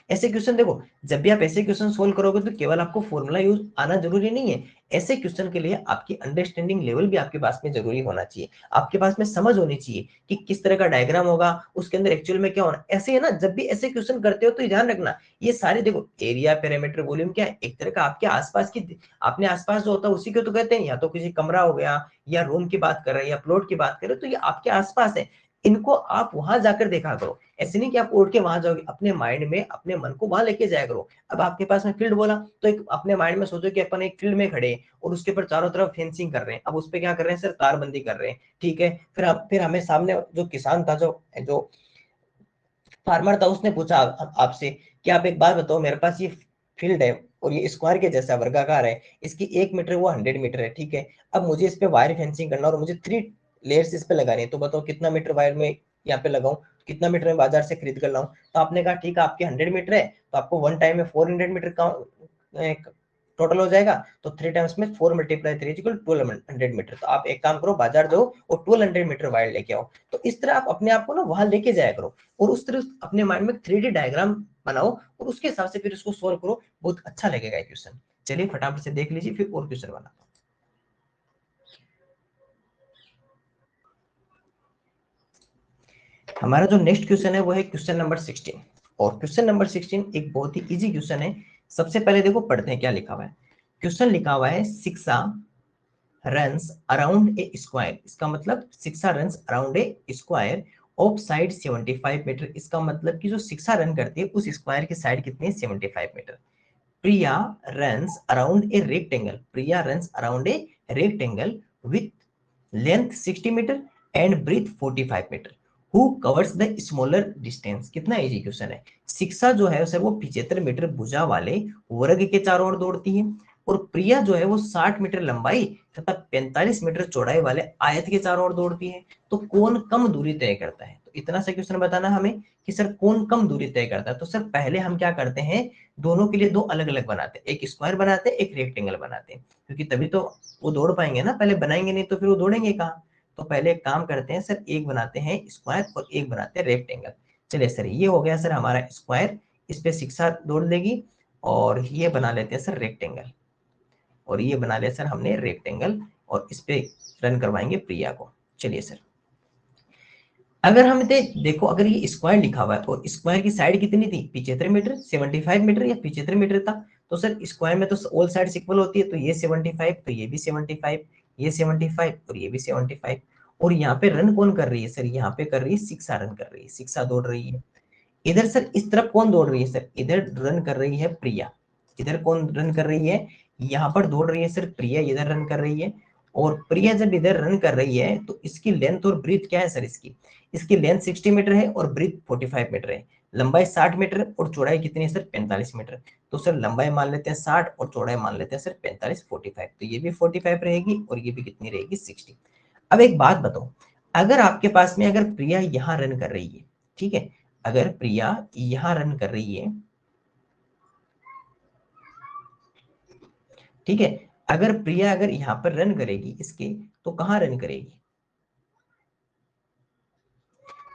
S1: ऐसे क्वेश्चन देखो, जब भी आप ऐसे क्वेश्चन सोल्व करोगे तो केवल आपको फॉर्मूला यूज आना जरूरी नहीं है। ऐसे क्वेश्चन के लिए आपकी अंडरस्टैंडिंग लेवल भी आपके पास में जरूरी होना चाहिए, आपके पास में समझ होनी चाहिए कि किस तरह का डायग्राम होगा, उसके अंदर एक्चुअल में क्या होना। ऐसे है ना, जब भी ऐसे क्वेश्चन करते हो तो ध्यान रखना, ये सारे देखो एरिया, पैरामीटर, वॉल्यूम क्या है, एक तरह का आपके आसपास की, अपने आसपास जो होता है उसी को तो कहते हैं। या तो किसी कमरा हो गया, या रूम की बात कर रहे हैं, या प्लॉट की बात कर रहे हो, तो ये आपके आसपास है। इनको आप वहां जाकर देखा करो, ऐसे नहीं कि आप उड़ के वहां जाओगे, अपने माइंड में अपने मन को वहां लेके जाया करो। अब आपके पास में फील्ड बोला तो एक अपने माइंड में सोचो कि अपन एक फील्ड में खड़े हैं और उसके ऊपर चारों तरफ फेंसिंग कर रहे हैं। अब उस पर क्या कर रहे हैं सर, तारबंदी कर रहे हैं, ठीक है। फिर हमें सामने जो किसान था, जो जो फार्मर था, उसने पूछा आपसे कि आप एक बात बताओ, मेरे पास ये फील्ड है और ये स्क्वायर के जैसा वर्गाकार है, इसकी 1 मीटर वो 100 मीटर है, ठीक है। अब मुझे इस पे वायर फेंसिंग करना और मुझे 3 लेयर्स इस पे लगानी है, तो बताओ कितना मीटर वायर में यहाँ पे लगाऊं, कितना मीटर में बाजार से खरीद कर लाऊं। तो आपने कहा ठीक है, आपके 100 मीटर है, तो आपको वन टाइम में 400 मीटर का टोटल हो जाएगा। तो 3 टाइम्स में 4 मल्टीप्लाई 3 इक्वल 1200 मीटर। तो आप एक काम करो, बाजार जाओ और 1200 मीटर वायर लेके आओ। तो इस तरह आप अपने आप को ना वहां लेके जाया करो, और उस तरह अपने माइंड में 3D डायग्राम बनाओ, और उसके हिसाब से फिर उसको सोल्व करो, बहुत अच्छा लगेगा क्वेश्चन। चलिए फटाफट से देख लीजिए, फिर और क्वेश्चन बनाता हूं। हमारा जो नेक्स्ट क्वेश्चन है वो है क्वेश्चन नंबर 16। और क्वेश्चन नंबर 16 एक बहुत ही इजी क्वेश्चन है। सबसे पहले देखो पढ़ते हैं क्या लिखा हुआ है। क्वेश्चन लिखा हुआ है, शिक्षा रन्स अराउंड ए स्क्वायर। इसका मतलब Shiksha runs around a square of side 75 metre. इसका मतलब कि जो शिक्षा रन करती है उस स्क्वायर की साइड कितनी है, 75 metre. Priya runs around a rectangle. Priya runs around a rectangle with length 60 metre and breadth 45 metre. Who covers the smaller distance. कितना इजी क्वेश्चन है। शिक्षा जो है सर वो 75 मीटर भुजा वाले वर्ग के चारों ओर दौड़ती है, और प्रिया जो है वो 60 मीटर लंबाई तथा 45 मीटर चौड़ाई वाले आयत के चारों ओर दौड़ती है। तो कौन कम दूरी तय करता है। तो इतना सा क्वेश्चन बताना हमें कि सर कौन कम दूरी तय करता है। तो सर पहले हम क्या करते हैं, दोनों के लिए दो अलग अलग बनाते हैं, एक स्क्वायर बनाते हैं, एक रेक्टेंगल बनाते हैं, क्योंकि तभी तो वो दौड़ पाएंगे ना, पहले बनाएंगे नहीं तो फिर वो दौड़ेंगे कहाँ। तो पहले एक काम करते हैं सर, एक बनाते हैं स्क्वायर और एक बनाते हैं रेक्टेंगल। चलिए सर, ये हो गया सर हमारा स्क्वायर, इस पे शिक्षा दौड़ देगी। और ये बना लेते हैं सर रेक्टेंगल, और ये बना लिया सर हमने रेक्टेंगल, और इस पे रन करवाएंगे प्रिया को। चलिए सर, अगर हम देखो, अगर ये स्क्वायर लिखा हुआ है और स्क्वायर की साइड कितनी थी, 75 मीटर, 75 मीटर या 75 मीटर था। तो सर स्क्वायर में तो ऑल साइड इक्वल होती है, तो ये 75, तो ये भी 75, ये 75 और ये भी 75। और यहाँ पे रन कौन कर रही है सर, यहाँ पे कर रही है शिक्षा, रन कर रही है, शिक्षा दौड़ रही है। इधर सर इस तरफ कौन दौड़ रही है सर, इधर रन कर रही है प्रिया। इधर कौन रन कर रही है, यहाँ पर दौड़ रही है सर प्रिया, इधर रन कर रही है। और प्रिया जब इधर रन कर रही है तो इसकी लेंथ और ब्रीथ क्या है सर, इसकी इसकी लेंथ 60 मीटर है और ब्रीथ 45 मीटर है। लंबाई 60 मीटर और चौड़ाई कितनी है सर, 45 मीटर। तो सर लंबाई मान लेते हैं 60 और चौड़ाई मान लेते हैं सर 45, 45। तो ये भी 45 रहेगी और ये भी कितनी रहेगी, 60। अब एक बात बताओ, अगर आपके पास में, अगर प्रिया यहाँ रन कर रही है, ठीक है, अगर प्रिया यहां रन कर रही है, ठीक है, अगर प्रिया अगर यहां पर रन करेगी इसके, तो कहां रन करेगी।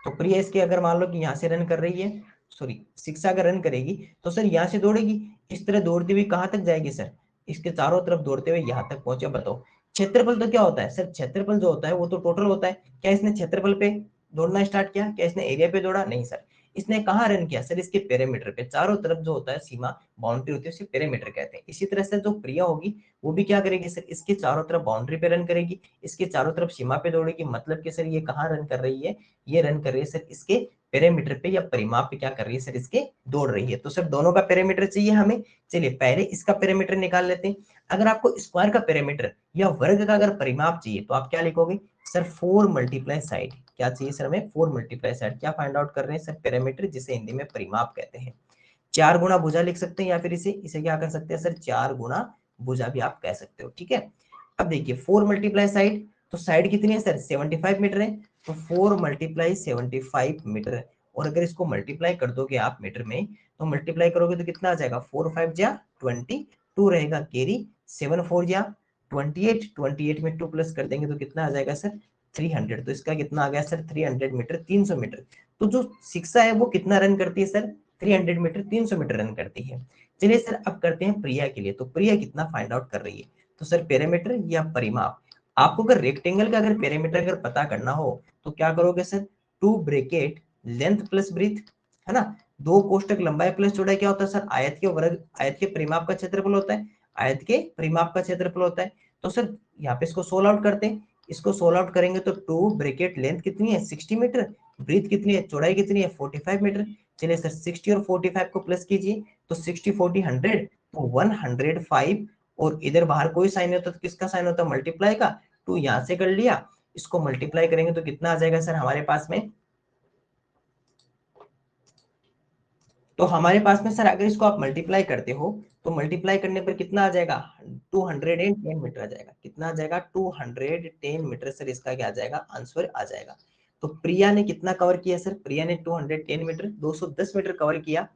S1: तो प्रिया इसके अगर मान लो कि यहां से रन कर रही है, सॉरी शिक्षा अगर रन करेगी, तो सर यहां से दौड़ेगी, इस तरह दौड़ती हुई कहां तक जाएगी सर, इसके चारों तरफ दौड़ते हुए यहां तक पहुंचे। बताओ क्षेत्रफल तो क्या होता है सर, क्षेत्रफल जो होता है वो तो टोटल होता है। क्या इसने क्षेत्रफल पे दौड़ना स्टार्ट किया, क्या इसने एरिया पे दौड़ा, नहीं सर। इसने कहाँ रन किया सर, इसके पेरीमीटर पे, चारों तरफ जो होता है सीमा बाउंड्री होती है उसे पेरीमीटर कहते हैं। इसी तरह से जो प्रिया होगी वो भी क्या करेगी सर, इसके चारों तरफ बाउंड्री पे रन करेगी, इसके चारों तरफ सीमा पे दौड़ेगी, मतलब कि सर ये कहाँ रन कर रही है, ये रन कर रही है सर इसके पेरीमीटर पे या परिमाप पे क्या कर रही है सर, इसके दौड़ रही है। तो सर दोनों का पेरीमीटर चाहिए हमें, चलिए पहले इसका पेरीमीटर निकाल लेते हैं। अगर आपको स्क्वायर का पेरीमीटर या वर्ग का अगर परिमाप चाहिए तो आप क्या लिखोगे सर, 4 मल्टीप्लाई साइड, क्या चाहिए सर हमें, 4 मल्टीप्लाई साइड, क्या फाइंड आउट कर रहे हैं सर, पेरीमीटर, जिसे हिंदी में परिमाप कहते हैं। 4 गुना भुजा लिख सकते हैं या फिर इसे इसे क्या कर सकते हैं सर, 4 गुना भुजा भी आप कह सकते हो, ठीक है। अब देखिए 4 मल्टीप्लाई साइड, तो साइड कितनी है सर, 75 मीटर है, तो 4 मल्टीप्लाई 75 मीटर है। और अगर इसको मल्टीप्लाई कर दोगे आप मीटर में, तो मल्टीप्लाई करोगे तो कितना आ जाएगा, 4 5 जा 22 रहेगा, कैरी 7 4 जा 28, 28 में 2 प्लस कर देंगे तो कितना आ जाएगा सर, 300। तो इसका कितना आ गया सर, 300 मीटर, 300 मीटर। तो जो शिक्षा है वो कितना रन करती है सर, 300 मीटर, 300 मीटर रन करती है। चलिए सर अब करते हैं प्रिया के लिए, तो प्रिया कितना फाइंड आउट कर रही है, तो सर पेरीमीटर या परिमाप, आपको अगर रेक्टेंगल का अगर पेरीमीटर अगर पता करना हो तो क्या करोगे sir, 2 bracket length plus breadth, है ना, 2 कोष्टक लंबाई प्लस चौड़ाई क्या होता है सर, आयत के वर्ग, आयत के परिमाप का क्षेत्रफल होता है, आयत के परिमाप का क्षेत्रफल होता है। तो सर यहाँ पे इसको सोल्व आउट करते हैं, इसको सोल्व आउट करेंगे तो 2 ब्रैकेट लेंथ कितनी है 60 मीटर, ब्रीथ कितनी है, चौड़ाई कितनी है 45 मीटर। चलिए सर 60 और 45 को प्लस कीजिए, तो 60 40 100, तो 105, और इधर बाहर कोई साइन होता तो किसका साइन होता, मल्टीप्लाई का, 2 यहाँ से कर लिया, इसको मल्टीप्लाई करेंगे तो कितना आ जाएगा सर हमारे पास में, तो हमारे पास में सर अगर इसको आप मल्टीप्लाई करते हो तो मल्टीप्लाई करने पर कितना आ जाएगा, 210 मीटर आ जाएगा, कितना आ जाएगा 210 मीटर सर, इसका क्या आ जाएगा, आंसर आ जाएगा। तो प्रिया ने कितना कवर किया सर, प्रिया ने 210 मीटर, 210 मीटर कवर किया।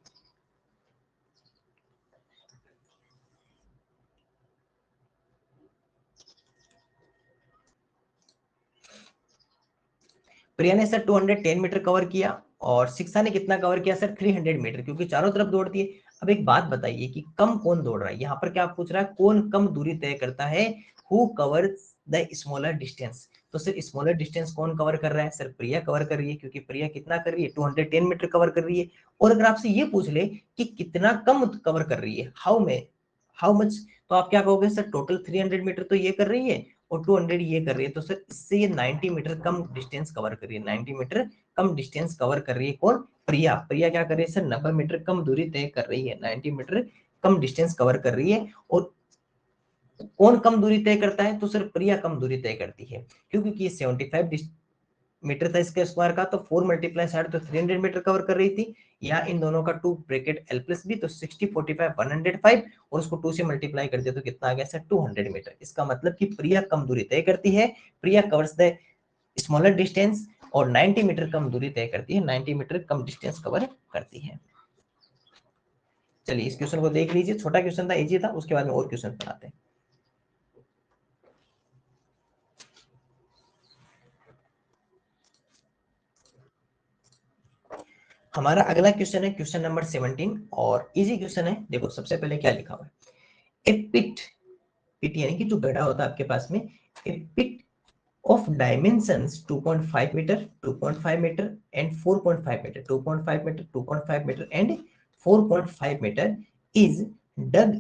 S1: प्रिया ने सर 210 मीटर कवर किया, और शिक्षा ने कितना कवर किया सर, 300 मीटर, क्योंकि चारों तरफ दौड़ती है। अब एक बात बताइए कि कम कौन दौड़ रहा है, यहाँ पर क्या पूछ रहा है, कौन कम दूरी तय करता है, who covers the smaller distance. तो सर स्मॉलर डिस्टेंस कौन कवर कर रहा है सर, प्रिया कवर कर रही है, क्योंकि प्रिया कितना कर रही है, 210 मीटर कवर कर रही है। और अगर आपसे ये पूछ ले कि कितना कम कवर कर रही है, हाउ मच, तो आप क्या कहोगे सर, टोटल 300 मीटर तो ये कर रही है और 200 ये कर रही है, तो सर इससे ये 90 मीटर कम डिस्टेंस कवर कर रही है, 90 मीटर कम डिस्टेंस कवर कर रही है। कौन, प्रिया, प्रिया क्या कर रही है सर, 90 मीटर कम दूरी तय कर रही है, 90 मीटर कम डिस्टेंस कवर कर रही है। और कौन कम दूरी तय करता है, तो सर प्रिया कम दूरी तय करती है, क्योंकि ये 75 मीटर था इसके स्क्वायर का, तो 4 मल्टीप्लाई साइड तो 300 मीटर कवर कर रही थी, या इन दोनों का 2 ब्रैकेट एल प्लस बी, तो 60 45 105, और उसको 2 से मल्टीप्लाई कर दिया तो कितना आ गया सर, 200 मीटर। इसका मतलब कि प्रिया कम दूरी तय करती है, प्रिया कवर्स द स्मॉलर डिस्टेंस, और 90 मीटर कम दूरी तय करती है, 90 मीटर कम डिस्टेंस कवर करती है। चलिए इस क्वेश्चन को देख लीजिए, छोटा क्वेश्चन था, इजी था, उसके बाद में और क्वेश्चन बनाते हैं। हमारा अगला क्वेश्चन है क्वेश्चन नंबर 17, और इजी क्वेश्चन है। देखो सबसे पहले क्या लिखा हुआ है, ए पिट, पिट यानी कि जो गड्ढा होता है आपके पास में, ए पिट of dimensions 2.5 meter, 2.5 meter and 4.5 meter, 2.5 meter, 2.5 meter and 4.5 meter is dug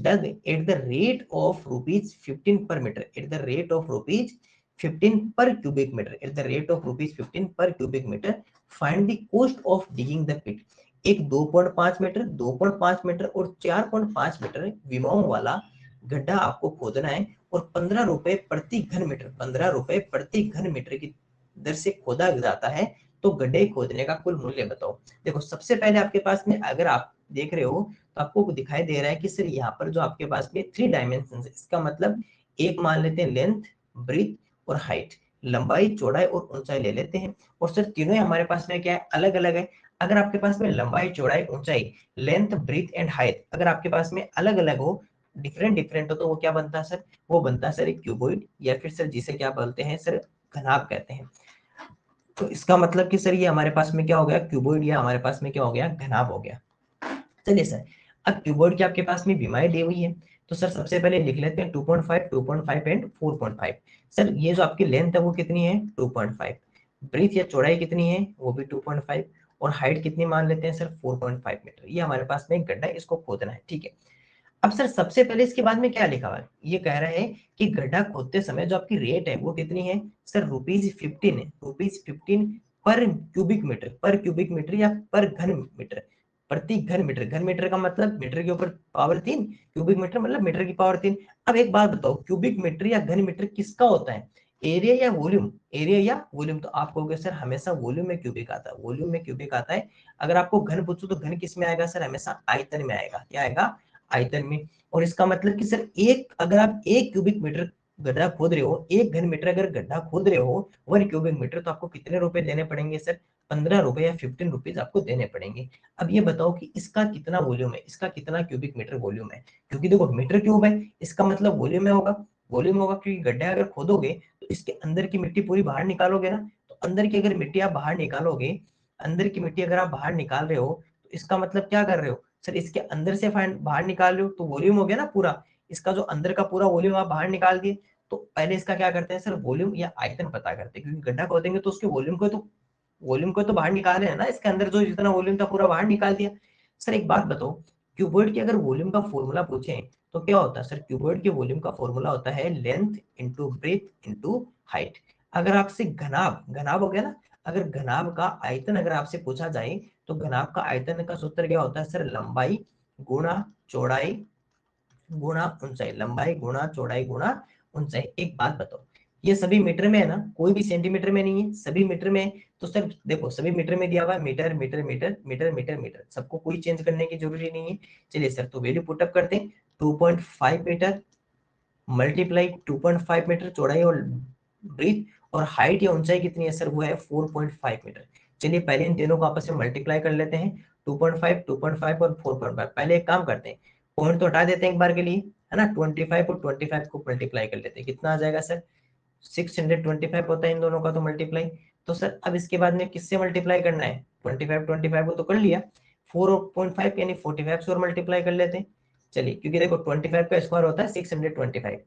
S1: dug at the rate of rupees 15 per meter, at the rate of rupees 15 per cubic meter, at the rate of rupees 15 per cubic meter, find the cost of digging the pit। एक 2.5 metre, 2.5 metre और 4.5 metre विमाओं वाला गड्ढा आपको खोदना है, और 15 रुपए प्रति घन मीटर, 15 रुपए प्रति घन मीटर की दर से खोदा जाता है। तो गड्ढे खोदने का कुल मूल्य बताओ। देखो सबसे पहले आपके पास में अगर आप देख रहे हो तो आपको दिखाई दे रहा है कि सर यहाँ पर जो आपके पास में 3 डायमेंशन है, इसका मतलब एक मान लेते हैं लेंथ, ब्रीथ और हाइट, लंबाई चौड़ाई और ऊंचाई ले लेते हैं। और सर तीनों ही हमारे पास में क्या है, अलग अलग है। अगर आपके पास में लंबाई चौड़ाई ऊंचाई, लेंथ ब्रीथ एंड हाइट अगर आपके पास में अलग अलग हो, डिफरेंट डिफरेंट हो, तो वो क्या बनता है सर, वो बनता है सर एक क्यूबॉइड, या फिर सर जिसे क्या बोलते हैं सर, घनाभ कहते हैं। तो इसका मतलब कि सर ये हमारे पास में क्या हो गया, क्यूबॉइड, या हमारे पास में क्या हो गया, घनाभ हो गया। चलिए सर अब क्यूबॉइड की आपके पास में बीमारी दी हुई है, तो सर सबसे पहले लिख लेते हैं 2.5, 2.5 एंड 4.5। सर ये जो आपकी लेंथ है वो कितनी है 2.5, ब्रीथ या चौड़ाई कितनी है वो भी 2.5, और हाइट कितनी मान लेते हैं सर 4.5 मीटर। ये हमारे पास में एक गड्ढा है, इसको खोदना है, ठीक है। अब सर सबसे पहले इसके बाद में क्या लिखा हुआ है, ये कह रहा है कि गड्ढा खोदते समय जो आपकी रेट है वो कितनी है सर, ₹15 है, ₹15 पर क्यूबिक मीटर, पर क्यूबिक मीटर या पर घन मीटर, प्रति घन मीटर। घन मीटर का मतलब मीटर के ऊपर पावर 3, क्यूबिक मीटर मतलब मीटर की पावर 3। अब एक बात बताओ, क्यूबिक मीटर या घन मीटर किसका होता है, एरिया या वॉल्यूम, एरिया या वॉल्यूम। तो आप कहोगे सर हमेशा वॉल्यूम में क्यूबिक आता है, वॉल्यूम में क्यूबिक आता है। अगर आपको घन पूछो तो घन किस में आएगा सर, हमेशा आयतन में आएगा। क्या आएगा, आयतन में। और इसका मतलब कि सर एक, अगर आप 1 क्यूबिक मीटर गड्ढा खोद रहे हो, 1 घन मीटर अगर गड्ढा खोद रहे हो 1 क्यूबिक मीटर, तो आपको कितने रुपए देने पड़ेंगे सर, ₹15 या ₹15 आपको देने पड़ेंगे। अब ये बताओ कि इसका कितना वॉल्यूम है, इसका कितना क्यूबिक मीटर वॉल्यूम है, क्योंकि देखो मीटर क्यूब है, इसका मतलब वॉल्यूम में होगा, वॉल्यूम होगा, क्योंकि गड्ढा अगर खोदोगे तो इसके अंदर की मिट्टी पूरी बाहर निकालोगे ना, तो अंदर की अगर मिट्टी आप बाहर निकालोगे, अंदर की मिट्टी अगर आप बाहर निकाल रहे हो, तो इसका मतलब क्या कर रहे हो सर, इसके अंदर से बाहर निकाल रहे हो, तो वॉल्यूम हो गया ना पूरा, इसका जो अंदर का पूरा वॉल्यूम आप बाहर निकाल दिए। तो पहले इसका क्या करते हैं सर, वॉल्यूम या आयतन पता करते हैं, क्योंकि गड्ढा खोदेंगे तो उसके वॉल्यूम को तो बाहर निकाल रहे हैं ना, इसके अंदर जो जितना वॉल्यूम था पूरा बाहर निकाल दिया। सर एक बात बताओ, क्यूबॉइड की अगर वॉल्यूम का फॉर्मूला पूछे तो क्या होता है सर, क्यूबॉइड के वॉल्यूम का फॉर्मूला होता है length into breadth into height. अगर आपसे घनाभ, घनाभ हो गया ना, अगर घनाभ का आयतन अगर आपसे पूछा जाए, तो घनाभ का आयतन का सूत्र क्या होता है सर, लंबाई गुणा चौड़ाई गुणा ऊंचाई, लंबाई गुणा चौड़ाई गुणा ऊंचाई। एक बात बताओ, ये सभी मीटर में है ना, कोई भी सेंटीमीटर में नहीं है, सभी मीटर में है। तो सर देखो सभी मीटर में दिया हुआ है, metre metre metre metre metre metre, सबको कोई चेंज करने की जरूरी नहीं है। चलिए सर, तो वैल्यू पुटअप करते हैं, 2.5 मीटर मल्टीप्लाई 2.5 मीटर चौड़ाई और ब्रीथ, और हाइट या ऊंचाई कितनी है सर, वो है 4.5 मीटर। चलिए पहले इन तीनों को आपस में मल्टीप्लाई कर लेते हैं, 2.5 2.5 और 4.5। पहले एक काम करते हैं, पॉइंट तो हटा देते हैं एक बार के लिए, है ना, 25 और 25 को मल्टीप्लाई कर लेते हैं, कितना आ जाएगा सर, 625 होता है इन दोनों का तो मल्टीप्लाई। तो सर अब इसके बाद में किससे मल्टीप्लाई करना है, 25 को तो कर लिया, 4.5 यानी 45 से और मल्टीप्लाई कर लेते हैं। चलिए, क्योंकि देखो 25 का स्क्वायर होता है 625,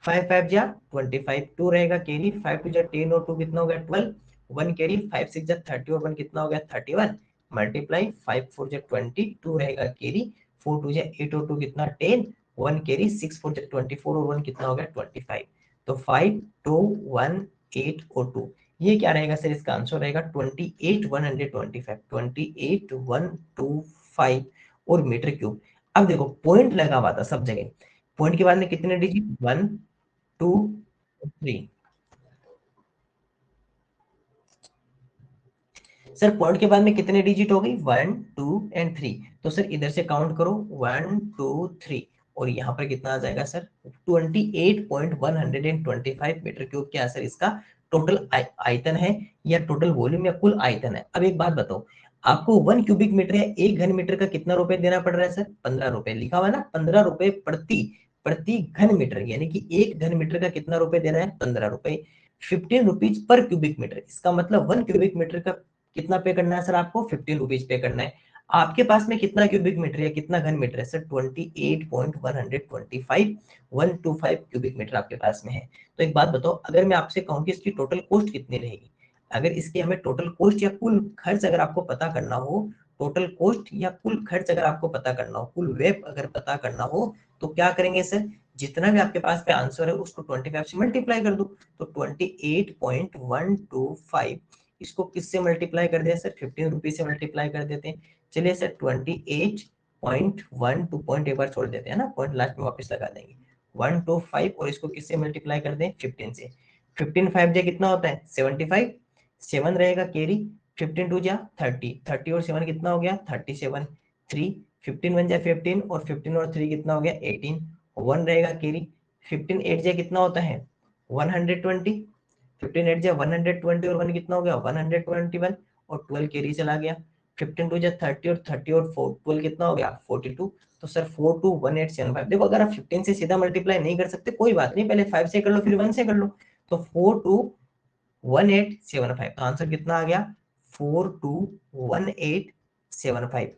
S1: 5 5 जा 25, 2 रहेगा कैरी, 5 2 जा 10 और 2 कितना हो गया 12, 1 कैरी, 5 6 जा 30 और 1 कितना हो गया 31, मल्टीप्लाई 5 4 जा 20, 2 रहेगा कैरी, 4 2 जा 8 और 2 कितना 10, 1 कैरी, 6 4 जा 24 और 1 कितना हो गया 25। तो 5 2 1 8 और 2, ये क्या रहेगा सर, इसका आंसर रहेगा 28 125 और मीटर क्यूब। अब देखो पॉइंट लगा हुआ था सब जगह, पॉइंट के बाद में कितने डिजिट, 1 2 3। सर पॉइंट के बाद में कितने डिजिट हो गई, 1 2 एंड 3। तो सर इधर से काउंट करो, 1 2 3, और यहाँ पर कितना आ जाएगा सर, 28.125 मीटर क्यूब। क्या सर इसका टोटल आयतन है, या टोटल वॉल्यूम, या कुल आयतन है। अब एक बात बताओ, आपको 1 क्यूबिक मीटर या 1 घन मीटर का कितना रुपए देना पड़ रहा है सर, ₹15 लिखा हुआ है ना, ₹15 प्रति प्रति घन मीटर, यानी कि 1 घन मीटर का कितना रुपए देना है, ₹15, ₹15 पर क्यूबिक मीटर। इसका मतलब 1 क्यूबिक मीटर का कितना पे करना है सर, आपको ₹15 पे करना है। आपके पास में कितना क्यूबिक मीटर या कितना घन मीटर है सर, 28.125 क्यूबिक मीटर आपके पास में है। तो एक बात बताओ, अगर मैं आपसे कहूँ कि इसकी टोटल कॉस्ट कितनी रहेगी, अगर इसकी हमें टोटल कॉस्ट या कुल खर्च अगर आपको पता करना हो, टोटल कॉस्ट या कुल खर्च अगर आपको पता करना हो, कुल व्यय अगर पता करना हो, तो क्या करेंगे सर, जितना भी आपके पास पे आंसर है उसको 25 से मल्टीप्लाई कर दो। तो 28.125 इसको किससे मल्टीप्लाई कर दिया सर, ₹15 से मल्टीप्लाई कर देते हैं। चलिए सर 28.1 टू पॉइंट एक बार छोड़ देते हैं ना, पॉइंट लास्ट में वापस लगा देंगे, 125, और इसको किससे मल्टीप्लाई कर दें, 15 से। 15 5 जे कितना होता है 75, 7 रहेगा कैरी, 15 2 जा 30, 30 और 7 कितना हो गया 37, 3, 15 1 जा 15 और 15 और 3 कितना हो गया 18, 1 रहेगा कैरी, 15 8 जे कितना होता है 120, 15 8 जा 120 और 1 कितना हो गया 121, और 12 कैरी चला गया, 15 2 जा 30 और 30 और 4 12 कितना हो गया 42। तो सर 421875, देखो अगर आप 15 से सीधा मल्टीप्लाई नहीं कर सकते कोई बात नहीं, पहले 5 से कर लो फिर 1 से कर लो। तो 421875, तो आंसर कितना आ गया 421875।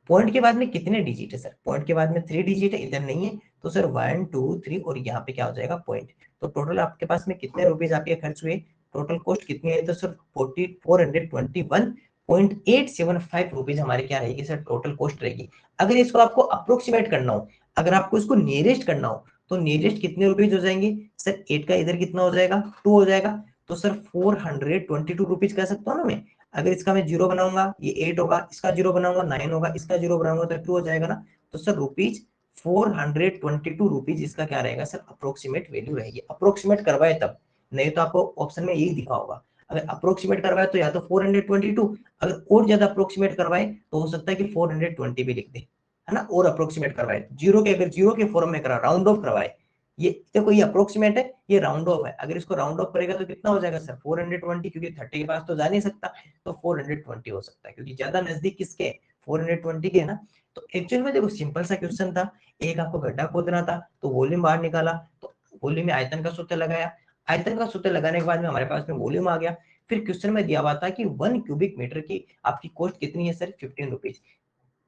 S1: पॉइंट के बाद में कितने डिजिट है सर, पॉइंट के बाद में 3 डिजिट है, इधर नहीं है, तो सर 1 2 3 और यहाँ पे क्या हो जाएगा पॉइंट। तो टोटल आपके पास में कितने रुपीज आपके खर्च हुए, टोटल कॉस्ट कितनी है, तो सर 4421 0.875 रुपीज हमारे क्या रहेगी सर, टोटल कॉस्ट रहेगी। अगर इसको आपको अप्रोक्सीमेट करना हो, अगर आपको इसको नियरेस्ट करना हो, तो नियरेस्ट कितने रुपीज हो जाएंगे सर, 8 का इधर कितना हो जाएगा, 2 हो जाएगा, तो सर 422 रुपीज कह सकता हूँ ना मैं। अगर इसका मैं जीरो बनाऊंगा ये 8 होगा, इसका जीरो बनाऊंगा 9 होगा, इसका जीरो बनाऊंगा तो 2 हो जाएगा ना। तो सर रुपीज 422 रुपीज इसका क्या रहेगा सर, अप्रोक्सीमेट वैल्यू रहेगी। अप्रोक्सीमेट करवाए तब, नहीं तो आपको ऑप्शन में यही दिखा होगा। अगर अप्रोक्सीमेट करवाए तो या तो 422, अगर और ज्यादा अप्रोक्सीमेट करवाए तो हो सकता है कि 420 भी लिख दे, है ना। और अप्रोक्सीमेट करवाए जीरो के, अगर जीरो के फॉर्म में करा, राउंड ऑफ करवाए, ये देखो ये अप्रोक्सीमेट है, ये राउंड ऑफ है। अगर इसको राउंड ऑफ करेगा तो कितना हो जाएगा सर, 420, क्योंकि 30 के पास तो जा नहीं सकता, तो 420 हो सकता है, क्योंकि ज्यादा नजदीक किसके, 420 के ना। तो एक्चुअल में देखो सिंपल सा क्वेश्चन था, एक आपको गड्ढा खोदना था, तो वॉल्यूम बाहर निकाला, तो वॉल्यूम में आयतन का सूत्र लगाया, आयतन का सूत्र लगाने के बाद में हमारे पास में वॉल्यूम आ गया। फिर क्वेश्चन में दिया हुआ था कि 1 क्यूबिक मीटर की आपकी कॉस्ट कितनी है सर, 15 रुपीज।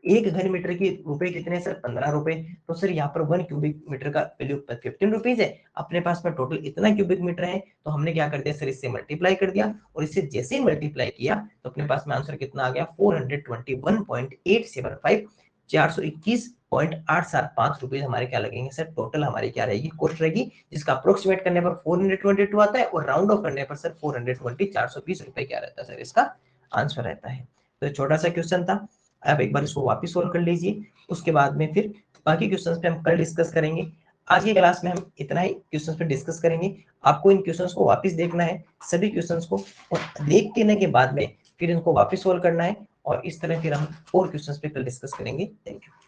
S1: एक घन मीटर की रुपए कितने सर, 15 रुपए। तो सर यहाँ पर 1 क्यूबिक मीटर का वैल्यू 15 रुपीज है, अपने पास में टोटल इतना क्यूबिक मीटर है, तो हमने क्या कर दिया सर, इससे मल्टीप्लाई कर दिया, और इससे जैसे ही मल्टीप्लाई किया तो अपने पास में आंसर कितना आ गया, 421.875, 421.875 रुपीज हमारे क्या लगेंगे सर, टोटल हमारी क्या रहेगी, कॉस्ट रहेगी, जिसका अप्रोक्सीमेट करने पर 422 आता है, और राउंड ऑफ करने पर सर 420, 420 रुपए क्या रहता है सर, इसका आंसर रहता है। तो छोटा सा क्वेश्चन था, आप एक बार इसको वापस सोल्व कर लीजिए, उसके बाद में फिर बाकी क्वेश्चंस पे हम कल डिस्कस करेंगे। आज की क्लास में हम इतना ही क्वेश्चंस पे डिस्कस करेंगे। आपको इन क्वेश्चंस को वापस देखना है, सभी क्वेश्चंस को, और देख के के बाद में फिर इनको वापस सोल्व करना है, और इस तरह फिर हम और क्वेश्चंस पे कल डिस्कस करेंगे। Thank you.